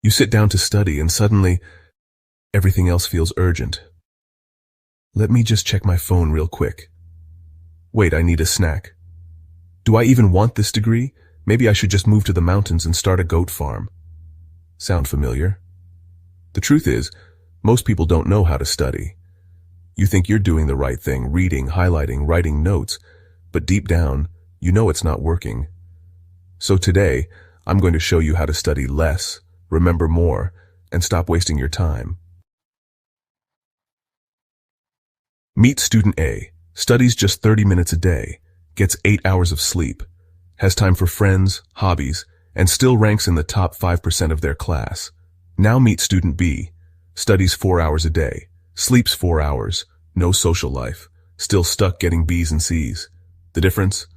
You sit down to study and suddenly, everything else feels urgent. Let me just check my phone real quick. Wait, I need a snack. Do I even want this degree? Maybe I should just move to the mountains and start a goat farm. Sound familiar? The truth is, most people don't know how to study. You think you're doing the right thing, reading, highlighting, writing notes, but deep down, you know it's not working. So today, I'm going to show you how to study less, remember more, and stop wasting your time. Meet student A, studies just 30 minutes a day, gets 8 hours of sleep, has time for friends, hobbies, and still ranks in the top 5% of their class. Now meet student B, studies 4 hours a day, sleeps 4 hours, no social life, still stuck getting B's and C's. The difference?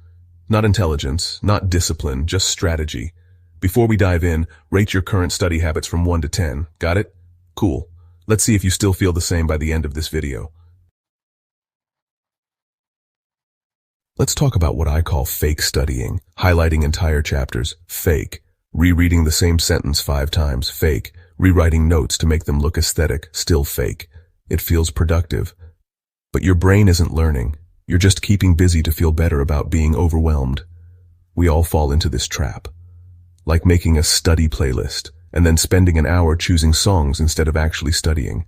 Not intelligence, not discipline, just strategy. Before we dive in, rate your current study habits from 1 to 10. Got it? Cool. Let's see if you still feel the same by the end of this video. Let's talk about what I call fake studying, highlighting entire chapters, fake, rereading the same sentence 5 times, fake, rewriting notes to make them look aesthetic, still fake. It feels productive. But your brain isn't learning. You're just keeping busy to feel better about being overwhelmed. We all fall into this trap. Like making a study playlist and then spending an hour choosing songs instead of actually studying.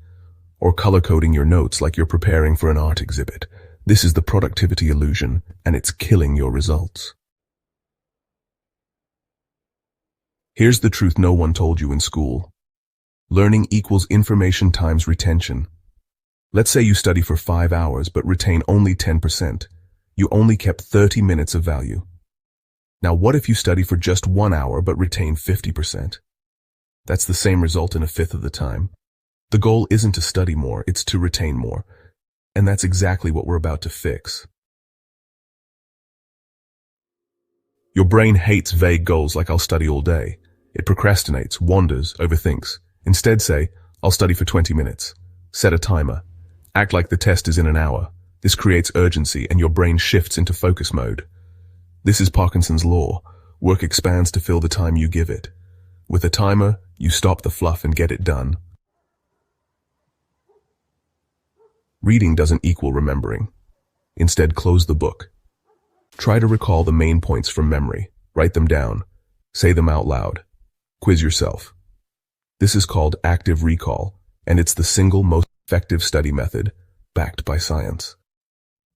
Or color-coding your notes like you're preparing for an art exhibit. This is the productivity illusion, and it's killing your results. Here's the truth no one told you in school. Learning equals information times retention. Let's say you study for 5 hours but retain only 10%. You only kept 30 minutes of value. Now what if you study for just 1 hour but retain 50%? That's the same result in a fifth of the time. The goal isn't to study more, it's to retain more. And that's exactly what we're about to fix. Your brain hates vague goals like I'll study all day. It procrastinates, wanders, overthinks. Instead say, I'll study for 20 minutes. Set a timer. Act like the test is in an hour. This creates urgency and your brain shifts into focus mode. This is Parkinson's law. Work expands to fill the time you give it. With a timer, you stop the fluff and get it done. Reading doesn't equal remembering. Instead, close the book. Try to recall the main points from memory. Write them down. Say them out loud. Quiz yourself. This is called active recall, and it's the single most effective study method, backed by science.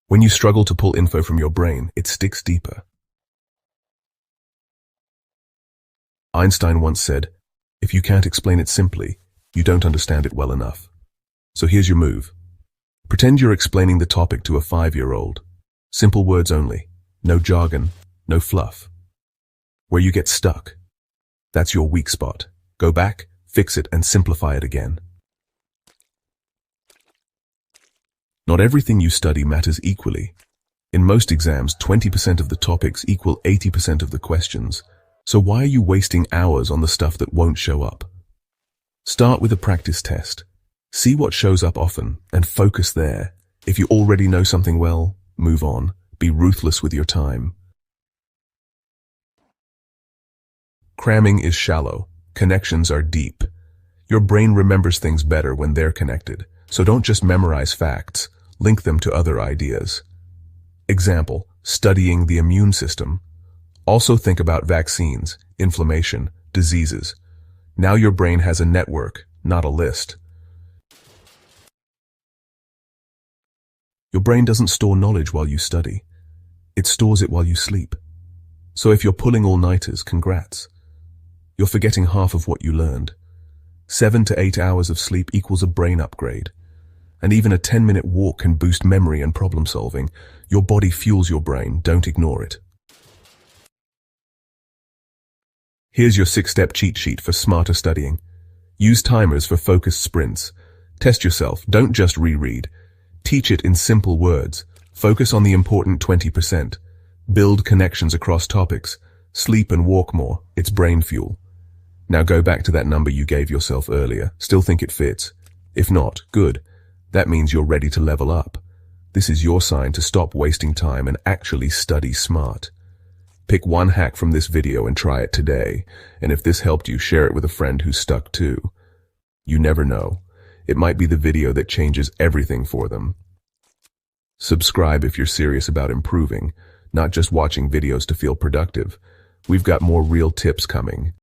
When you struggle to pull info from your brain, it sticks deeper. Einstein once said, if you can't explain it simply, you don't understand it well enough. So here's your move. Pretend you're explaining the topic to a 5-year-old. Simple words only. No jargon, no fluff. Where you get stuck, that's your weak spot. Go back, fix it, and simplify it again. Not everything you study matters equally. In most exams, 20% of the topics equal 80% of the questions. So why are you wasting hours on the stuff that won't show up? Start with a practice test. See what shows up often and focus there. If you already know something well, move on. Be ruthless with your time. Cramming is shallow. Connections are deep. Your brain remembers things better when they're connected. So don't just memorize facts. Link them to other ideas. Example, studying the immune system. Also think about vaccines, inflammation, diseases. Now your brain has a network, not a list. Your brain doesn't store knowledge while you study. It stores it while you sleep. So if you're pulling all-nighters, congrats. You're forgetting half of what you learned. 7 to 8 hours of sleep equals a brain upgrade. And even a 10-minute walk can boost memory and problem solving. Your body fuels your brain, don't ignore it. Here's your 6-step cheat sheet for smarter studying. Use timers for focused sprints. Test yourself, don't just reread. Teach it in simple words. Focus on the important 20%. Build connections across topics. Sleep and walk more, it's brain fuel. Now go back to that number you gave yourself earlier. Still think it fits? If not, good. That means you're ready to level up. This is your sign to stop wasting time and actually study smart. Pick one hack from this video and try it today. And if this helped you, share it with a friend who's stuck too. You never know. It might be the video that changes everything for them. Subscribe if you're serious about improving, not just watching videos to feel productive. We've got more real tips coming.